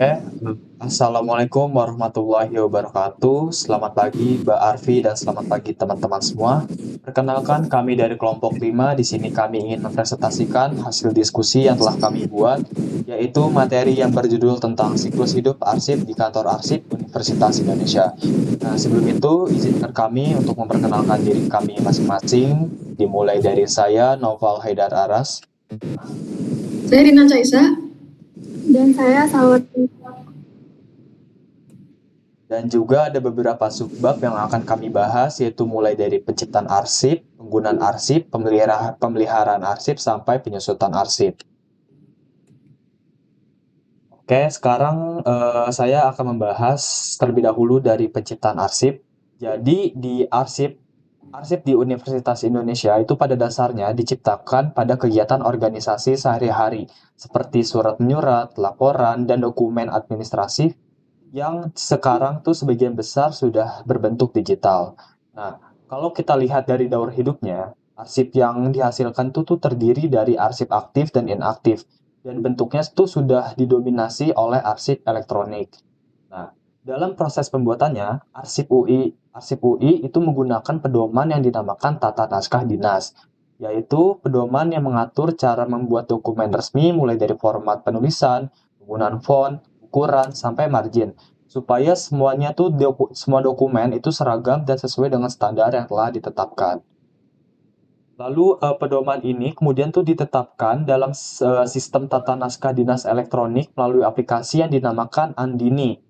Oke, Assalamualaikum warahmatullahi wabarakatuh. Selamat pagi Mbak Arfi dan selamat pagi teman-teman semua. Perkenalkan kami dari kelompok 5. Di sini kami ingin mempresentasikan hasil diskusi yang telah kami buat, yaitu materi yang berjudul tentang siklus hidup arsip di kantor arsip Universitas Indonesia. Nah, sebelum itu izinkan kami untuk memperkenalkan diri kami masing-masing, dimulai dari saya, Noval Haidar Aras. Saya Rina Caisa. Dan saya Salwa. Dan juga ada beberapa subbab yang akan kami bahas, yaitu mulai dari penciptaan arsip, penggunaan arsip, pemeliharaan arsip, sampai penyusutan arsip. Oke, sekarang saya akan membahas terlebih dahulu dari penciptaan arsip. Jadi di arsip di Universitas Indonesia itu pada dasarnya diciptakan pada kegiatan organisasi sehari-hari, seperti surat menyurat, laporan, dan dokumen administrasi yang sekarang tuh sebagian besar sudah berbentuk digital. Nah, kalau kita lihat dari daur hidupnya, arsip yang dihasilkan tuh terdiri dari arsip aktif dan inaktif, dan bentuknya tuh sudah didominasi oleh arsip elektronik. Nah, dalam proses pembuatannya, arsip UI itu menggunakan pedoman yang dinamakan tata naskah dinas, yaitu pedoman yang mengatur cara membuat dokumen resmi mulai dari format penulisan, penggunaan font, ukuran, sampai margin, supaya semua dokumen itu seragam dan sesuai dengan standar yang telah ditetapkan. Lalu pedoman ini kemudian tuh ditetapkan dalam sistem tata naskah dinas elektronik melalui aplikasi yang dinamakan Andini.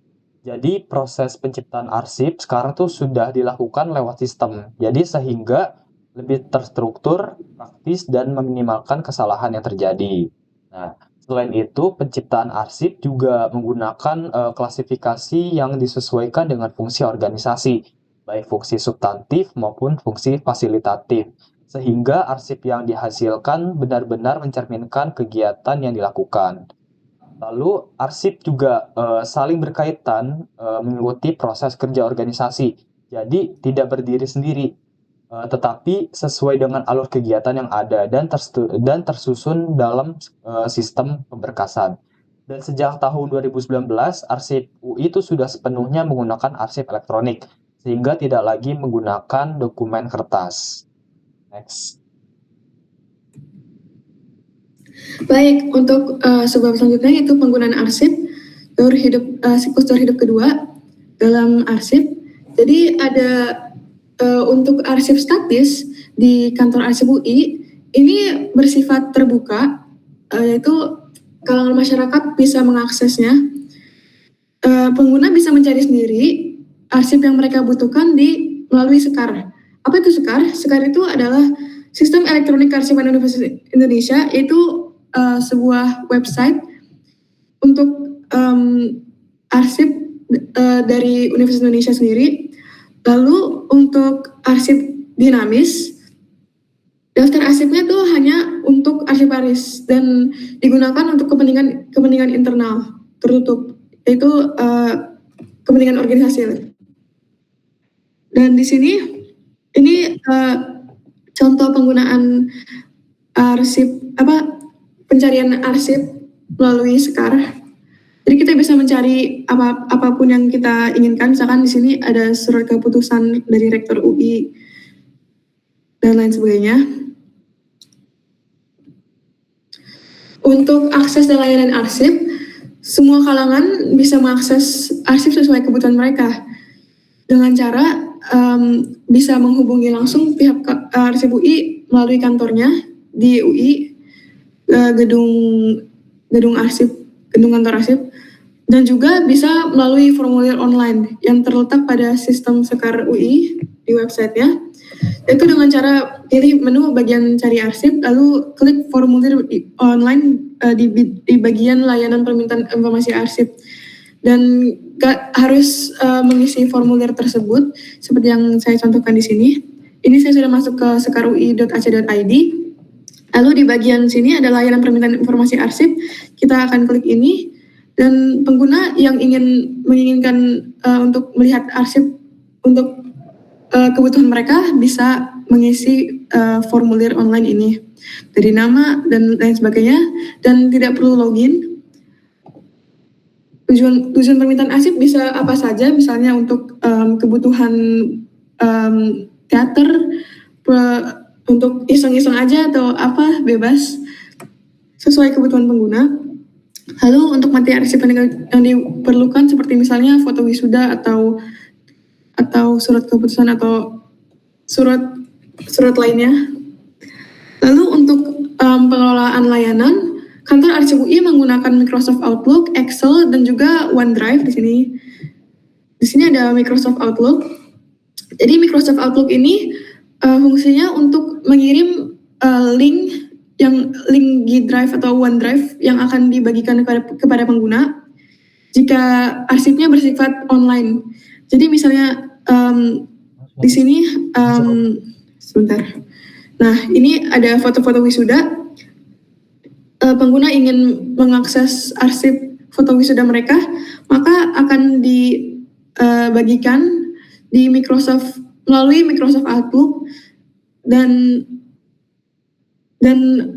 Jadi proses penciptaan arsip sekarang tuh sudah dilakukan lewat sistem. Jadi sehingga lebih terstruktur, praktis, dan meminimalkan kesalahan yang terjadi. Nah, selain itu penciptaan arsip juga menggunakan klasifikasi yang disesuaikan dengan fungsi organisasi, baik fungsi substantif maupun fungsi fasilitatif, sehingga arsip yang dihasilkan benar-benar mencerminkan kegiatan yang dilakukan. Lalu arsip juga saling berkaitan mengikuti proses kerja organisasi. Jadi tidak berdiri sendiri, tetapi sesuai dengan alur kegiatan yang ada dan tersusun dalam sistem pemberkasan. Dan sejak tahun 2019, arsip UI itu sudah sepenuhnya menggunakan arsip elektronik, sehingga tidak lagi menggunakan dokumen kertas. Next. Baik, untuk sebab selanjutnya itu penggunaan arsip siklus daur hidup kedua dalam arsip. Jadi ada untuk arsip statis di kantor arsip UI ini bersifat terbuka, yaitu kalangan masyarakat bisa mengaksesnya. Pengguna bisa mencari sendiri arsip yang mereka butuhkan melalui Sekar. Apa itu Sekar? Sekar itu adalah Sistem Elektronik Kearsipan Universitas Indonesia, itu sebuah website untuk arsip dari Universitas Indonesia sendiri. Lalu untuk arsip dinamis, daftar arsipnya itu hanya untuk arsiparis dan digunakan untuk kepentingan internal tertutup, yaitu kepentingan organisasi. Dan di sini ini contoh penggunaan pencarian arsip melalui Sekar. Jadi kita bisa mencari apapun yang kita inginkan. Misalkan di sini ada surat keputusan dari Rektor UI dan lain sebagainya. Untuk akses dan layanan arsip, semua kalangan bisa mengakses arsip sesuai kebutuhan mereka dengan cara bisa menghubungi langsung pihak arsip UI melalui kantornya di UI, gedung kantor arsip, dan juga bisa melalui formulir online yang terletak pada sistem Sekar UI di websitenya. Itu dengan cara pilih menu bagian cari arsip, lalu klik formulir online di bagian layanan permintaan informasi arsip. Dan harus mengisi formulir tersebut seperti yang saya contohkan di sini. Ini saya sudah masuk ke sekarui.ac.id. Lalu di bagian sini ada layanan permintaan informasi arsip. Kita akan klik ini, dan pengguna yang menginginkan untuk melihat arsip untuk kebutuhan mereka bisa mengisi formulir online ini dari nama dan lain sebagainya, dan tidak perlu login. tujuan permintaan arsip bisa apa saja, misalnya untuk kebutuhan teater, untuk iseng-iseng aja atau apa, bebas sesuai kebutuhan pengguna. Lalu untuk materi arsip yang diperlukan seperti misalnya foto wisuda atau surat keputusan atau surat lainnya. Lalu untuk pengelolaan layanan, kantor arsip UI menggunakan Microsoft Outlook, Excel, dan juga OneDrive di sini. Di sini ada Microsoft Outlook. Jadi Microsoft Outlook ini fungsinya untuk mengirim link G Drive atau OneDrive yang akan dibagikan kepada pengguna jika arsipnya bersifat online. Jadi misalnya di sini sebentar. Nah, ini ada foto-foto wisuda. Pengguna ingin mengakses arsip foto wisuda mereka, maka akan dibagikan di melalui Microsoft Outlook dan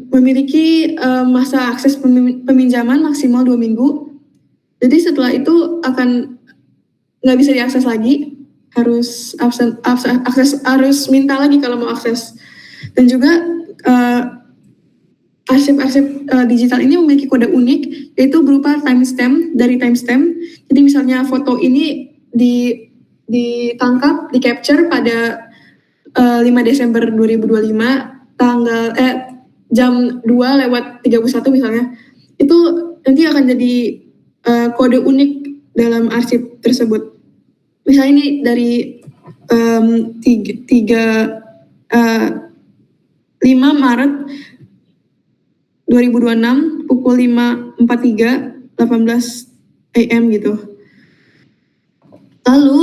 memiliki masa akses peminjaman maksimal 2 minggu. Jadi setelah itu akan nggak bisa diakses lagi, harus minta lagi kalau mau akses. Dan juga arsip-arsip digital ini memiliki kode unik, yaitu berupa timestamp. Jadi misalnya foto ini ditangkap, di capture pada 5 Desember 2025 jam 2:31 misalnya, itu nanti akan jadi kode unik dalam arsip tersebut. Misalnya ini dari 5 Maret 2026 pukul 5:43 18 AM gitu. Lalu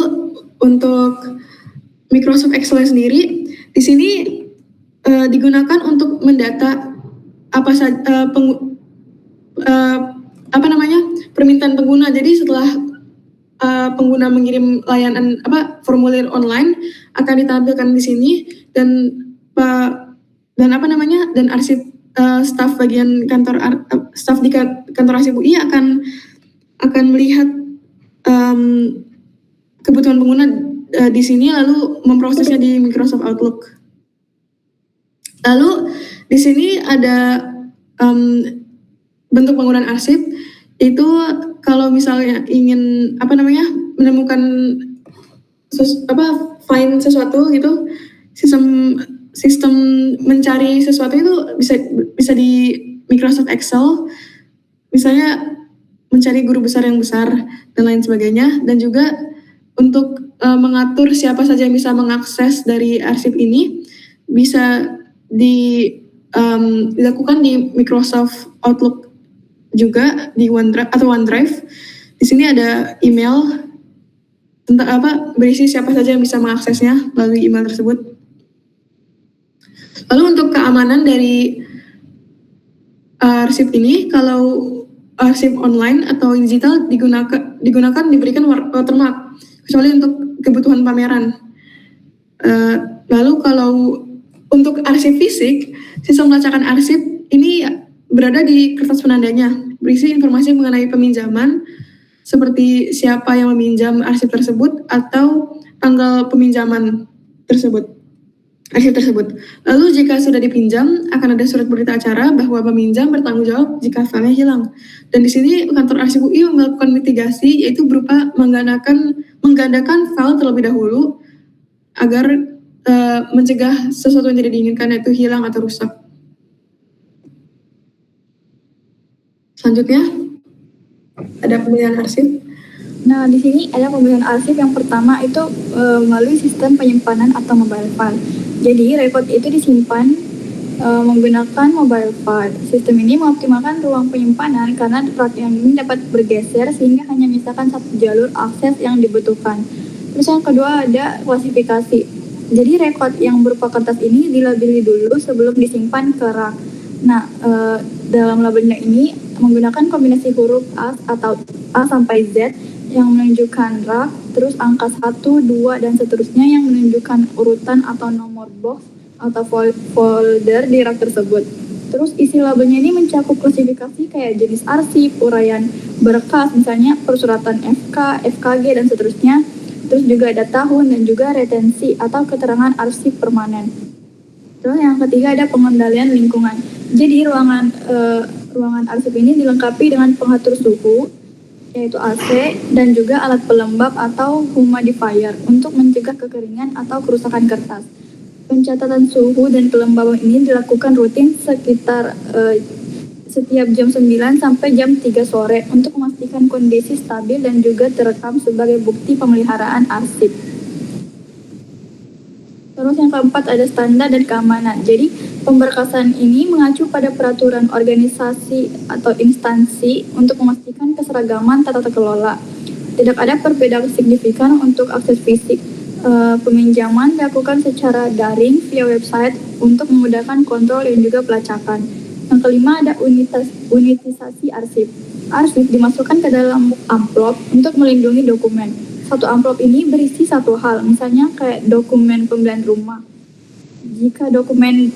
untuk Microsoft Excel sendiri di sini digunakan untuk mendata permintaan pengguna. Jadi setelah pengguna mengirim layanan formulir online akan ditampilkan di sini, dan arsip staf bagian staf di kantor arsip UI akan melihat kebutuhan pengguna di sini, lalu memprosesnya di Microsoft Outlook. Lalu di sini ada bentuk penggunaan arsip, itu kalau misalnya ingin menemukan find sesuatu gitu, sistem mencari sesuatu itu bisa di Microsoft Excel, misalnya mencari guru besar yang besar dan lain sebagainya. Dan juga untuk mengatur siapa saja yang bisa mengakses dari arsip ini bisa dilakukan di Microsoft Outlook juga, di OneDrive. Di sini ada email tentang berisi siapa saja yang bisa mengaksesnya melalui email tersebut. Lalu untuk keamanan dari arsip ini, kalau arsip online atau digital diberikan watermark, kecuali untuk kebutuhan pameran. Lalu kalau untuk arsip fisik, sistem pelacakan arsip ini berada di kertas penandanya, berisi informasi mengenai peminjaman, seperti siapa yang meminjam arsip tersebut atau tanggal peminjaman arsip tersebut. Lalu jika sudah dipinjam, akan ada surat berita acara bahwa peminjam bertanggung jawab jika filenya hilang. Dan di sini kantor arsip UI melakukan mitigasi, yaitu berupa menggandakan file terlebih dahulu agar mencegah sesuatu yang tidak diinginkan, yaitu hilang atau rusak. Selanjutnya ada pemilihan arsip. Nah, di sini ada pemilihan arsip. Yang pertama itu melalui sistem penyimpanan atau mobile file. Jadi rekod itu disimpan menggunakan mobile file. Sistem ini mengoptimalkan ruang penyimpanan karena rak yang ini dapat bergeser sehingga hanya misalkan satu jalur akses yang dibutuhkan. Terus yang kedua ada klasifikasi. Jadi rekod yang berupa kertas ini dilabeli dulu sebelum disimpan ke rak. Nah, dalam labelnya ini menggunakan kombinasi huruf A atau A sampai Z yang menunjukkan rak, terus angka 1, 2, dan seterusnya yang menunjukkan urutan atau nomor box atau folder di rak tersebut. Terus isi labelnya ini mencakup klasifikasi kayak jenis arsip, uraian berkas, misalnya persuratan FK, FKG, dan seterusnya. Terus juga ada tahun dan juga retensi atau keterangan arsip permanen. Terus yang ketiga ada pengendalian lingkungan. Jadi ruangan arsip ini dilengkapi dengan pengatur suhu, yaitu AC, dan juga alat pelembab atau humidifier untuk mencegah kekeringan atau kerusakan kertas. Pencatatan suhu dan kelembaban ini dilakukan rutin sekitar setiap jam 9 sampai jam 3 sore untuk memastikan kondisi stabil dan juga terekam sebagai bukti pemeliharaan arsip. Terus yang keempat ada standar dan keamanan. Jadi pemberkasan ini mengacu pada peraturan organisasi atau instansi untuk memastikan keseragaman tata kelola. Tidak ada perbedaan signifikan untuk akses fisik. Peminjaman dilakukan secara daring via website untuk memudahkan kontrol dan juga pelacakan. Yang kelima ada unitisasi arsip. Arsip dimasukkan ke dalam amplop untuk melindungi dokumen. Satu amplop ini berisi satu hal, misalnya kayak dokumen pembelian rumah. Jika dokumen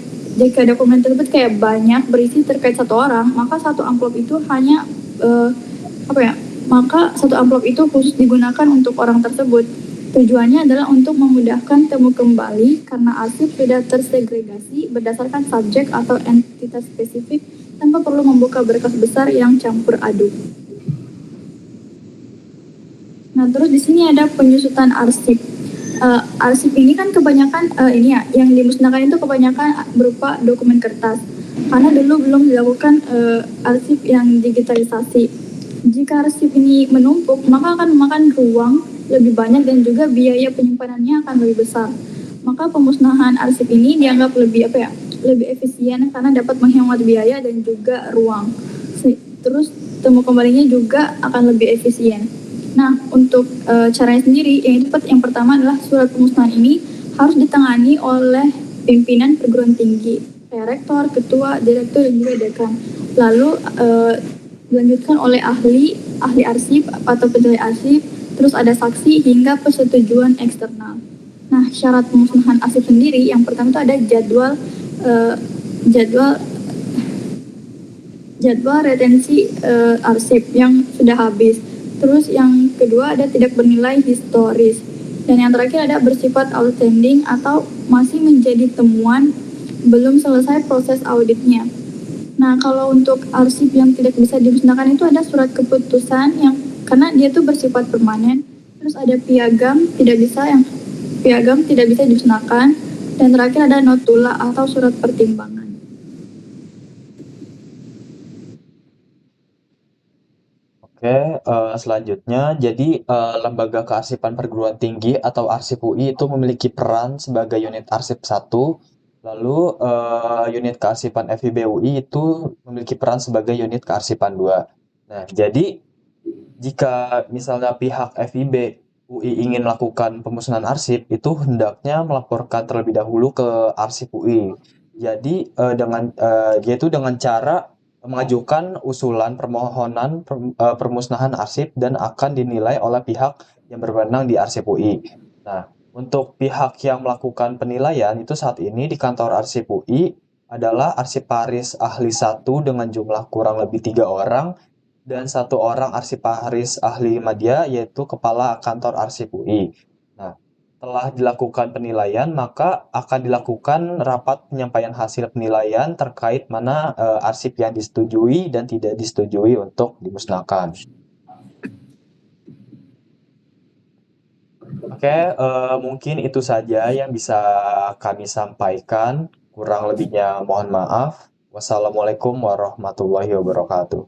tersebut kayak banyak berisi terkait satu orang, maka satu amplop itu hanya maka satu amplop itu khusus digunakan untuk orang tersebut. Tujuannya adalah untuk memudahkan temu kembali karena arsip sudah tersegregasi berdasarkan subjek atau entitas spesifik tanpa perlu membuka berkas besar yang campur aduk. Nah, terus di sini ada penyusutan arsip. Arsip ini kan kebanyakan yang dimusnahkan itu kebanyakan berupa dokumen kertas. Karena dulu belum dilakukan arsip yang digitalisasi. Jika arsip ini menumpuk, maka akan memakan ruang lebih banyak dan juga biaya penyimpanannya akan lebih besar. Maka pemusnahan arsip ini dianggap lebih efisien karena dapat menghemat biaya dan juga ruang. Terus temu kembalinya juga akan lebih efisien. Nah, untuk caranya sendiri yang pertama adalah surat pemusnahan ini harus ditangani oleh pimpinan perguruan tinggi, kayak rektor, ketua, direktur, dan juga dekan. Lalu dilanjutkan oleh ahli arsip atau penilai arsip, terus ada saksi hingga persetujuan eksternal. Nah, syarat pemusnahan arsip sendiri yang pertama itu ada jadwal retensi arsip yang sudah habis. Terus yang kedua ada tidak bernilai historis. Dan yang terakhir ada bersifat outstanding atau masih menjadi temuan belum selesai proses auditnya. Nah, kalau untuk arsip yang tidak bisa dimusnahkan itu ada surat keputusan yang karena dia tuh bersifat permanen. Terus ada piagam tidak bisa dimusnahkan, dan terakhir ada notula atau surat pertimbangan. Oke, selanjutnya, jadi lembaga kearsipan perguruan tinggi atau Arsip UI itu memiliki peran sebagai unit arsip 1, lalu unit kearsipan FIB UI itu memiliki peran sebagai unit kearsipan 2. Nah, jadi jika misalnya pihak FIB UI ingin melakukan pemusnahan arsip, itu hendaknya melaporkan terlebih dahulu ke Arsip UI. Jadi yaitu dengan cara mengajukan usulan permohonan permusnahan arsip dan akan dinilai oleh pihak yang berwenang di Arsip UI. Nah, untuk pihak yang melakukan penilaian itu saat ini di kantor Arsip UI adalah arsiparis ahli 1 dengan jumlah kurang lebih 3 orang dan 1 orang arsiparis ahli media yaitu kepala kantor Arsip UI. Nah, setelah dilakukan penilaian, maka akan dilakukan rapat penyampaian hasil penilaian terkait mana arsip yang disetujui dan tidak disetujui untuk dimusnahkan. Oke, mungkin itu saja yang bisa kami sampaikan. Kurang lebihnya mohon maaf. Wassalamualaikum warahmatullahi wabarakatuh.